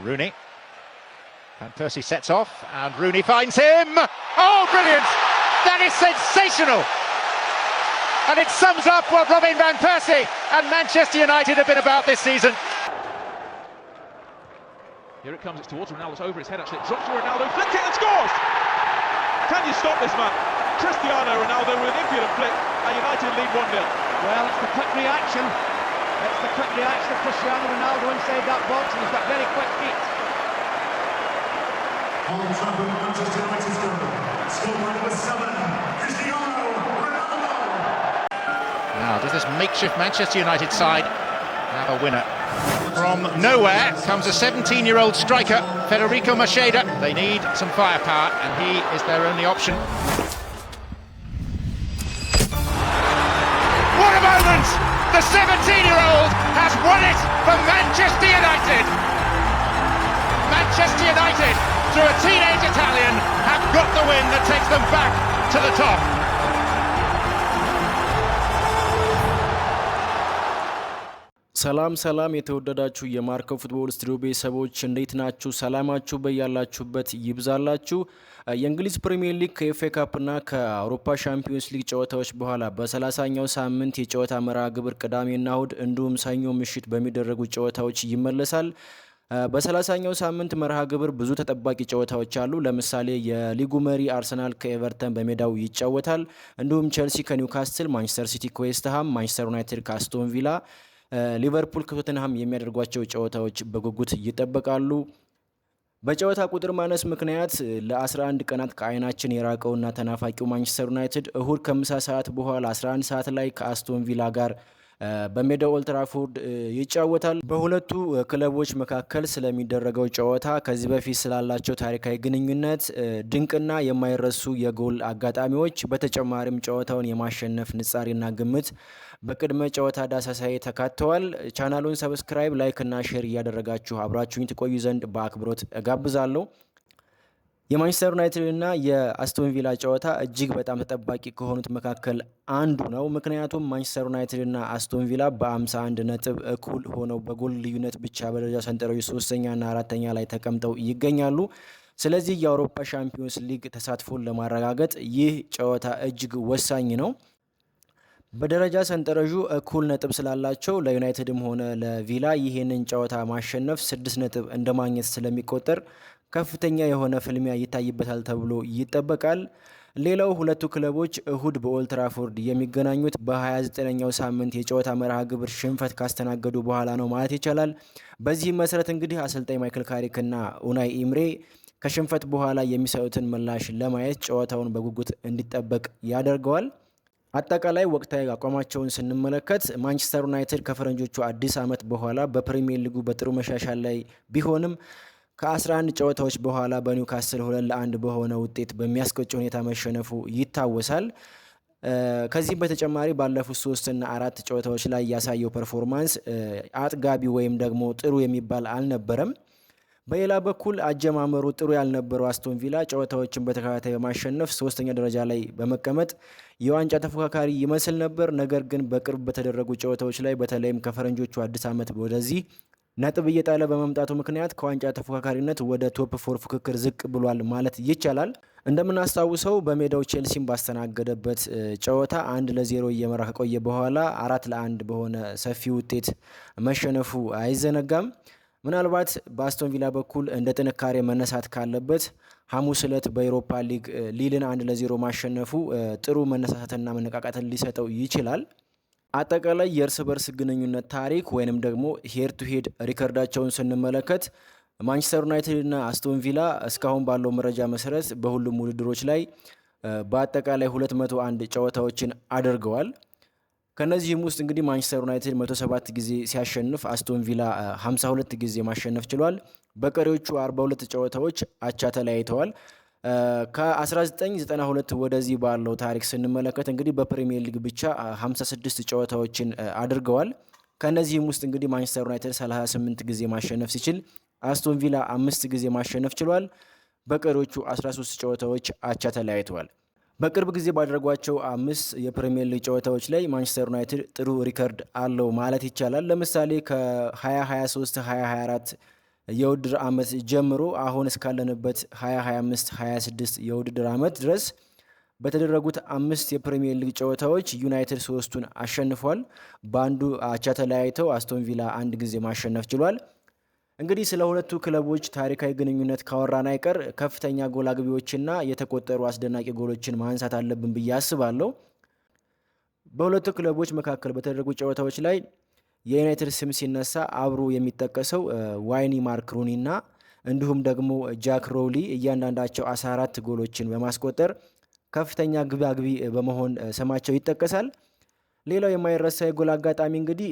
Rooney. Van Persie sets off and Rooney finds him. Oh, brilliant! That is sensational! And it sums up what Robin Van Persie and Manchester United have been about this season. Here it comes, it's towards Ronaldo, it's over his head actually, it drops to Ronaldo, flicked it and scores! Can you stop this man? Cristiano Ronaldo with an impudent flick and United lead 1-0. Well, it's the quick reaction. It's the quick reaction of Cristiano Ronaldo inside that box, and he's got very quick feet. Old Trafford, Manchester United's goal. Scorer number 7, Cristiano Ronaldo. Now, does this makeshift Manchester United side have a winner? From nowhere comes a 17-year-old striker, Federico Macheda. They need some firepower, and he is their only option. What a moment! The 17-year-old has won it for Manchester United! Manchester United, through a teenage Italian, have got the win that takes them back to the top. ሰላም የተወደዳችሁ የማርኮ ፉትቦል ስቱዲዮ ቤተሰቦች እንዴት ናችሁ? ሰላማችሁ በያላችሁበት ይብዛላችሁ። የእንግሊዝ ፕሪሚየር ሊግ ከኤፍኤ ካፕ እና ከአውሮፓ ሻምፒዮንስ ሊግ ጨዋታዎች በኋላ በ30ኛው ሳምንት የጨዋታ መርሃ ግብር ቅዳሜና እሁድ እንዲሁም ሰኞ ምሽት በሚደረጉ ጨዋታዎች ይመለሳል። በ30ኛው ሳምንት መርሃ ግብር ብዙ ተጠባቂ ጨዋታዎች አሉ። ለምሳሌ የሊጉ መሪ አርሰናል ከኤቨርተን በሜዳው ይጫወታል። እንዲሁም ቼልሲ ከኒውካስትል፣ ማንቸስተር ሲቲ ከዌስትሃም፣ ማንቸስተር ዩናይትድ ከአስቶን ቪላ፣ ሊቨርፑል ከቶተንሃም የሚያደርጓቸው ጨዋታዎች በጉጉት ይጠበቃሉ። በጨዋታ ቁጥር ማነስ ምክንያት ለ11 ቀናት ከአይናችን የራቀውና ተናፋቂው ማንቸስተር ዩናይትድ እሁድ ከምሳ ሰዓት በኋላ 11 ሰዓት ላይ ከአስቶን ቪላ ጋር በሜዳው ኦልድ ትራፎርድ ይጫወታል። በሁለቱ ክለቦች መካከል ስለሚደረገው ጨዋታ፣ ከዚህ በፊት ስላላቸው ታሪካዊ ግንኙነት፣ ድንቅና የማይረሱ የጎል አጋጣሚዎች፣ በተጨማሪም ጨዋታውን የማሸነፍ ንጻሬና ግምት በቅድመ ጨዋታ ዳሰሳዬ ተካተዋል። ቻናሉን ሰብስክራይብ፣ ላይክ እና ሼር እያደረጋችሁ አብራችሁኝ ትቆዩ ዘንድ በአክብሮት እጋብዛለሁ። የማንቸስተር ዩናይትድ እና የአስቶን ቪላ ጨዋታ እጅግ በጣም ተጠባቂ ከሆኑት መካከል አንዱ ነው። ምክንያቱም ማንቸስተር ዩናይትድ እና አስቶን ቪላ በ51 ነጥብ እኩል ሆነው በጎል ልዩነት ብቻ በደረጃ ሰንጠረዡ 3ኛና 4ኛ ላይ ተቀምጠው ይገኛሉ። ስለዚህ የአውሮፓ ሻምፒዮንስ ሊግ ተሳትፎን ለማረጋገጥ ይህ ጨዋታ እጅግ ወሳኝ ነው። በደረጃ ሰንጠረዡ እኩል ነጥብ ስላላቸው ለዩናይትድም ሆነ ለቪላ ይሄንን ጨዋታ ማሸነፍ 6 ነጥብ እንደማግኘት ስለሚቆጠር ከፍተኛ የሆነ ፍልሚያ ይታይበታል ተብሎ ይጠበቃል። ሌላው ሁለቱ ክለቦች እሁድ በኦልድ ትራፎርድ የሚገናኙት በ29ኛው ሳምንት የጨዋታ መርሃ ግብር ሽንፈት ካስተናገዱ በኋላ ነው ማለት ይቻላል። በዚህም መሰረት እንግዲህ አሰልጣኝ ማይክል ካሪክ እና ኡናይ ኢምሬ ከሽንፈት በኋላ የሚሰጡትን ምላሽ ለማየት ጨዋታውን በጉጉት እንዲጠበቅ ያደርገዋል። አጠቃላይ ወቅታዊ አቋማቸውን ስንመለከት ማንቸስተር ዩናይትድ ከፈረንጆቹ አዲስ ዓመት በኋላ በፕሪሚየር ሊጉ በጥሩ መሻሻል ላይ ቢሆንም ከ11 ጨዋታዎች በኋላ በኒውካስትል 2-1 በሆነ ውጤት በሚያስቆጭ ሁኔታ መሸነፉ ይታወሳል። ከዚህም በተጨማሪ ባለፉት 3 እና 4 ጨዋታዎች ላይ ያሳየው ፐርፎርማንስ አጥጋቢ ወይም ደግሞ ጥሩ የሚባል አልነበረም። በሌላ በኩል አጀማመሩ ጥሩ ያልነበረው አስቶን ቪላ ጨዋታዎችን በተከታታይ በማሸነፍ 3ኛ ደረጃ ላይ በመቀመጥ የዋንጫ ተፎካካሪ ይመስል ነበር። ነገር ግን በቅርብ በተደረጉ ጨዋታዎች ላይ በተለይም ከፈረንጆቹ አዲስ ዓመት ወደዚህ ነጥብ እየጣለ በመምጣቱ ምክንያት ከዋንጫ ተፎካካሪነት ወደ ቶፕ 4 ፉክክር ዝቅ ብሏል ማለት ይቻላል። እንደምናስታውሰው በሜዳው ቼልሲን ባስተናገደበት ጨዋታ 1-0 እየመራ ከቆየ በኋላ 4-1 በሆነ ሰፊ ውጤት መሸነፉ አይዘነጋም። ምናልባት በአስቶን ቪላ በኩል እንደ ጥንካሬ መነሳት ካለበት ሐሙስ ዕለት በኤሮፓ ሊግ ሊልን 1-0 ማሸነፉ ጥሩ መነሳሳትና መነቃቃትን ሊሰጠው ይችላል። አጠቃላይ የእርስ በርስ ግንኙነት ታሪክ ወይንም ደግሞ ሄድ ቱ ሄድ ሪከርዳቸውን ስንመለከት ማንቸስተር ዩናይትድ እና አስቶን ቪላ እስካሁን ባለው መረጃ መሰረት በሁሉም ውድድሮች ላይ በአጠቃላይ 201 ጨዋታዎችን አድርገዋል። ከነዚህም ውስጥ እንግዲህ ማንቸስተር ዩናይትድ 107 ጊዜ ሲያሸንፍ አስቶን ቪላ 52 ጊዜ ማሸነፍ ችሏል። በቀሪዎቹ 42 ጨዋታዎች አቻ ተለያይተዋል። ከ1992 ወደዚህ ባለው ታሪክ ስንመለከት እንግዲህ በፕሪሚየር ሊግ ብቻ 56 ጨዋታዎችን አድርገዋል። ከነዚህም ውስጥ እንግዲህ ማንቸስተር ዩናይትድ 38 ጊዜ ማሸነፍ ሲችል አስቶን ቪላ 5 ጊዜ ማሸነፍ ችሏል። በቀሪዎቹ 13 ጨዋታዎች አቻ ተለያይተዋል። በቅርብ ጊዜ ባደረጓቸው 5 የፕሪሚየር ሊግ ጨዋታዎች ላይ ማንቸስተር ዩናይትድ ጥሩ ሪከርድ አለው ማለት ይቻላል። ለምሳሌ ከ2023-2024 የውድድር ዓመት ጀምሮ አሁን እስካለንበት 2025-26 የውድድር ዓመት ድረስ በተደረጉት 5 የፕሪሚየር ሊግ ጨዋታዎች ዩናይትድ 3ቱን አሸንፏል። በአንዱ አቻ ተለያይተው አስቶን ቪላ አንድ ጊዜ ማሸነፍ ችሏል። እንግዲህ ስለ ሁለቱ ክለቦች ታሪካዊ ግንኙነት ካወራን አይቀር ከፍተኛ ጎል አግቢዎችና የተቆጠሩ አስደናቂ ጎሎችን ማንሳት አለብን ብዬ አስባለሁ። በሁለቱ ክለቦች መካከል በተደረጉ ጨዋታዎች ላይ የዩናይትድ ስም ሲነሳ አብሮ የሚጠቀሰው ዋይኒ ማርክ ሩኒ እና እንዲሁም ደግሞ ጃክ ሮውሊ እያንዳንዳቸው 14 ጎሎችን በማስቆጠር ከፍተኛ ግብ አግቢ በመሆን ስማቸው ይጠቀሳል። ሌላው የማይረሳ የጎል አጋጣሚ እንግዲህ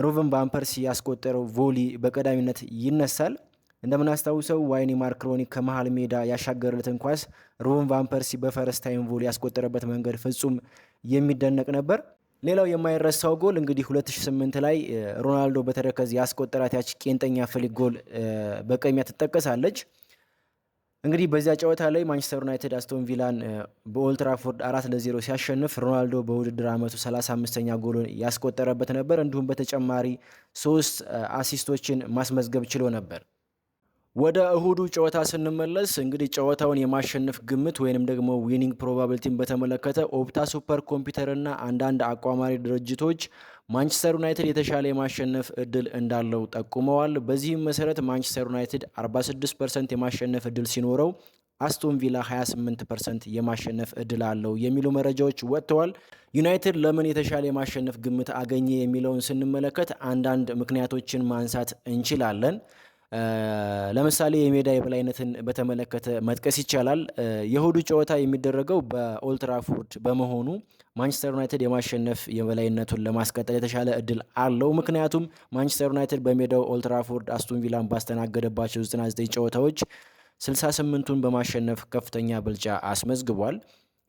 ሩቨን ቫን ፐርሲ ያስቆጠረው ቮሊ በቀዳሚነት ይነሳል። እንደምናስታውሰው ዋይኒ ማርክ ሩኒ ከመሃል ሜዳ ያሻገረለትን ኳስ ሩቨን ቫን ፐርሲ በፈረስት ታይም ቮሊ ያስቆጠረበት መንገድ ፍጹም የሚደነቅ ነበር። ሌላው የማይረሳው ጎል እንግዲህ 2008 ላይ ሮናልዶ በተረከዝ ያስቆጠራት ያች ቄንጠኛ ፍሊክ ጎል በቀሚያ ትጠቀሳለች። እንግዲህ በዚያ ጨዋታ ላይ ማንቸስተር ዩናይትድ አስቶን ቪላን በኦልድ ትራፎርድ 4-0 ሲያሸንፍ ሮናልዶ በውድድር ዓመቱ 35ኛ ጎሉን ያስቆጠረበት ነበር። እንዲሁም በተጨማሪ 3 አሲስቶችን ማስመዝገብ ችሎ ነበር። ወደ እሁዱ ጨዋታ ስንመለስ እንግዲህ ጨዋታውን የማሸነፍ ግምት ወይንም ደግሞ ዊኒንግ ፕሮባቢሊቲን በተመለከተ ኦፕታ ሱፐር ኮምፒውተር እና አንዳንድ አቋማሪ ድርጅቶች ማንቸስተር ዩናይትድ የተሻለ የማሸነፍ እድል እንዳለው ጠቁመዋል። በዚህም መሰረት ማንቸስተር ዩናይትድ 46% የማሸነፍ እድል ሲኖረው አስቶን ቪላ 28% የማሸነፍ እድል አለው የሚሉ መረጃዎች ወጥተዋል። ዩናይትድ ለምን የተሻለ የማሸነፍ ግምት አገኘ የሚለውን ስንመለከት አንዳንድ ምክንያቶችን ማንሳት እንችላለን። ለምሳሌ የሜዳ የበላይነትን በተመለከተ መጥቀስ ይቻላል። የእሁዱ ጨዋታ የሚደረገው በኦልድ ትራፎርድ በመሆኑ ማንቸስተር ዩናይትድ የማሸነፍ የበላይነቱን ለማስቀጠል የተሻለ እድል አለው። ምክንያቱም ማንቸስተር ዩናይትድ በሜዳው ኦልድ ትራፎርድ አስቶን ቪላን ባስተናገደባቸው 99 ጨዋታዎች 68ቱን በማሸነፍ ከፍተኛ ብልጫ አስመዝግቧል።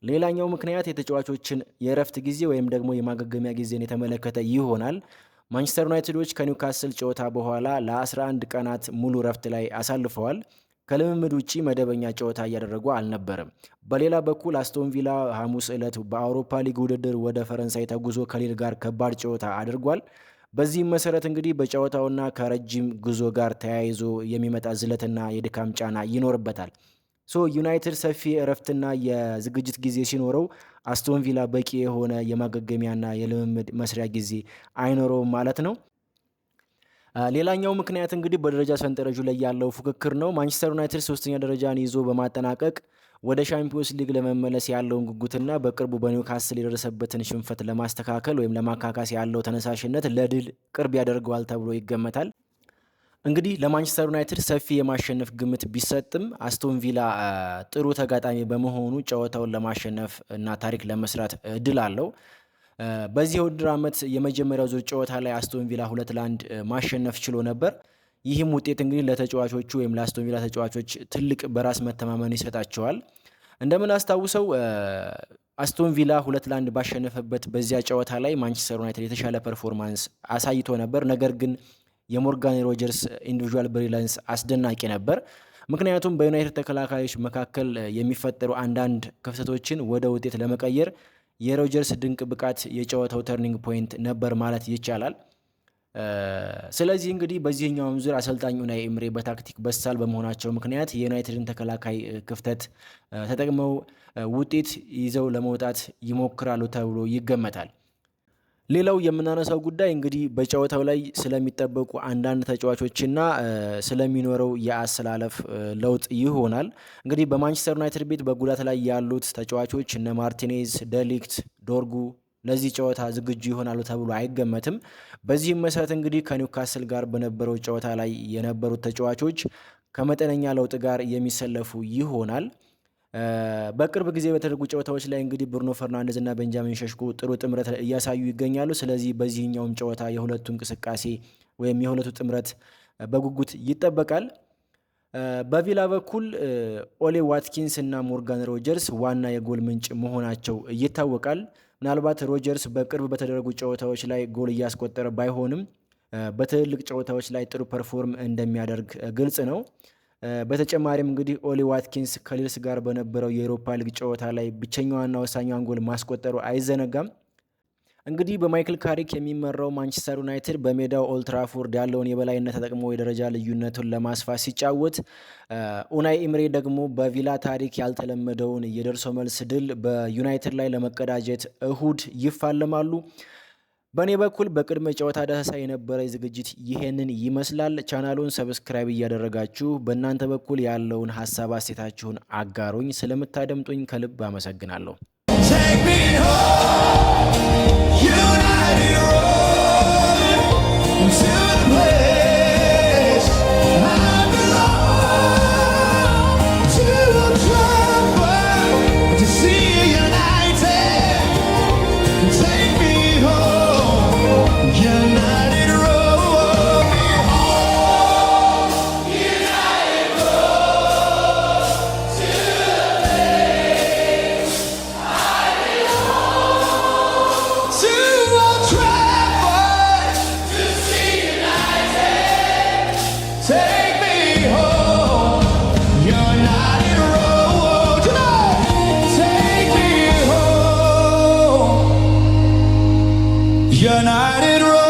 ሌላኛው ምክንያት የተጫዋቾችን የእረፍት ጊዜ ወይም ደግሞ የማገገሚያ ጊዜን የተመለከተ ይሆናል። ማንቸስተር ዩናይትዶች ከኒውካስል ጨዋታ በኋላ ለ11 ቀናት ሙሉ ረፍት ላይ አሳልፈዋል። ከልምምድ ውጪ መደበኛ ጨዋታ እያደረጉ አልነበረም። በሌላ በኩል አስቶን ቪላ ሐሙስ ዕለት በአውሮፓ ሊግ ውድድር ወደ ፈረንሳይ ተጉዞ ከሊል ጋር ከባድ ጨዋታ አድርጓል። በዚህም መሰረት እንግዲህ በጨዋታውና ከረጅም ጉዞ ጋር ተያይዞ የሚመጣ ዝለትና የድካም ጫና ይኖርበታል። ዩናይትድ ሰፊ እረፍትና የዝግጅት ጊዜ ሲኖረው አስቶን ቪላ በቂ የሆነ የማገገሚያና የልምምድ መስሪያ ጊዜ አይኖረውም ማለት ነው። ሌላኛው ምክንያት እንግዲህ በደረጃ ሰንጠረዡ ላይ ያለው ፉክክር ነው። ማንቸስተር ዩናይትድ 3ኛ ደረጃን ይዞ በማጠናቀቅ ወደ ሻምፒዮንስ ሊግ ለመመለስ ያለውን ጉጉትና በቅርቡ በኒውካስል የደረሰበትን ሽንፈት ለማስተካከል ወይም ለማካካስ ያለው ተነሳሽነት ለድል ቅርብ ያደርገዋል ተብሎ ይገመታል። እንግዲህ ለማንቸስተር ዩናይትድ ሰፊ የማሸነፍ ግምት ቢሰጥም አስቶን ቪላ ጥሩ ተጋጣሚ በመሆኑ ጨዋታውን ለማሸነፍ እና ታሪክ ለመስራት እድል አለው። በዚህ የውድድር ዓመት የመጀመሪያው ዙር ጨዋታ ላይ አስቶን ቪላ 2-1 ማሸነፍ ችሎ ነበር። ይህም ውጤት እንግዲህ ለተጫዋቾቹ ወይም ለአስቶን ቪላ ተጫዋቾች ትልቅ በራስ መተማመን ይሰጣቸዋል። እንደምናስታውሰው አስቶን ቪላ 2-1 ባሸነፈበት በዚያ ጨዋታ ላይ ማንቸስተር ዩናይትድ የተሻለ ፐርፎርማንስ አሳይቶ ነበር። ነገር ግን የሞርጋን ሮጀርስ ኢንዲቪዥዋል ብሪሊያንስ አስደናቂ ነበር። ምክንያቱም በዩናይትድ ተከላካዮች መካከል የሚፈጠሩ አንዳንድ ክፍተቶችን ወደ ውጤት ለመቀየር የሮጀርስ ድንቅ ብቃት የጨዋታው ተርኒንግ ፖይንት ነበር ማለት ይቻላል። ስለዚህ እንግዲህ በዚህኛውም ዙር አሰልጣኝ ኡናይ ኤምሬ በታክቲክ በሳል በመሆናቸው ምክንያት የዩናይትድን ተከላካይ ክፍተት ተጠቅመው ውጤት ይዘው ለመውጣት ይሞክራሉ ተብሎ ይገመታል። ሌላው የምናነሳው ጉዳይ እንግዲህ በጨዋታው ላይ ስለሚጠበቁ አንዳንድ ተጫዋቾችና ስለሚኖረው የአሰላለፍ ለውጥ ይሆናል። እንግዲህ በማንቸስተር ዩናይትድ ቤት በጉዳት ላይ ያሉት ተጫዋቾች እነ ማርቲኔዝ፣ ደሊክት፣ ዶርጉ ለዚህ ጨዋታ ዝግጁ ይሆናሉ ተብሎ አይገመትም። በዚህም መሰረት እንግዲህ ከኒውካስል ጋር በነበረው ጨዋታ ላይ የነበሩት ተጫዋቾች ከመጠነኛ ለውጥ ጋር የሚሰለፉ ይሆናል። በቅርብ ጊዜ በተደረጉ ጨዋታዎች ላይ እንግዲህ ብሩኖ ፈርናንዴዝ እና ቤንጃሚን ሸሽኮ ጥሩ ጥምረት እያሳዩ ይገኛሉ። ስለዚህ በዚህኛውም ጨዋታ የሁለቱ እንቅስቃሴ ወይም የሁለቱ ጥምረት በጉጉት ይጠበቃል። በቪላ በኩል ኦሌ ዋትኪንስ እና ሞርጋን ሮጀርስ ዋና የጎል ምንጭ መሆናቸው ይታወቃል። ምናልባት ሮጀርስ በቅርብ በተደረጉ ጨዋታዎች ላይ ጎል እያስቆጠረ ባይሆንም በትልልቅ ጨዋታዎች ላይ ጥሩ ፐርፎርም እንደሚያደርግ ግልጽ ነው። በተጨማሪም እንግዲህ ኦሊ ዋትኪንስ ከሊድስ ጋር በነበረው የኤሮፓ ሊግ ጨዋታ ላይ ብቸኛዋና ወሳኛዋን ጎል ማስቆጠሩ አይዘነጋም። እንግዲህ በማይክል ካሪክ የሚመራው ማንቸስተር ዩናይትድ በሜዳው ኦልትራፎርድ ያለውን የበላይነት ተጠቅሞ የደረጃ ልዩነቱን ለማስፋት ሲጫወት፣ ኡናይ ኢምሬ ደግሞ በቪላ ታሪክ ያልተለመደውን የደርሶ መልስ ድል በዩናይትድ ላይ ለመቀዳጀት እሁድ ይፋለማሉ። በእኔ በኩል በቅድመ ጨዋታ ዳሰሳ የነበረ ዝግጅት ይሄንን ይመስላል። ቻናሉን ሰብስክራይብ እያደረጋችሁ በእናንተ በኩል ያለውን ሀሳብ አስተያየታችሁን አጋሩኝ። ስለምታደምጡኝ ከልብ አመሰግናለሁ። United Road.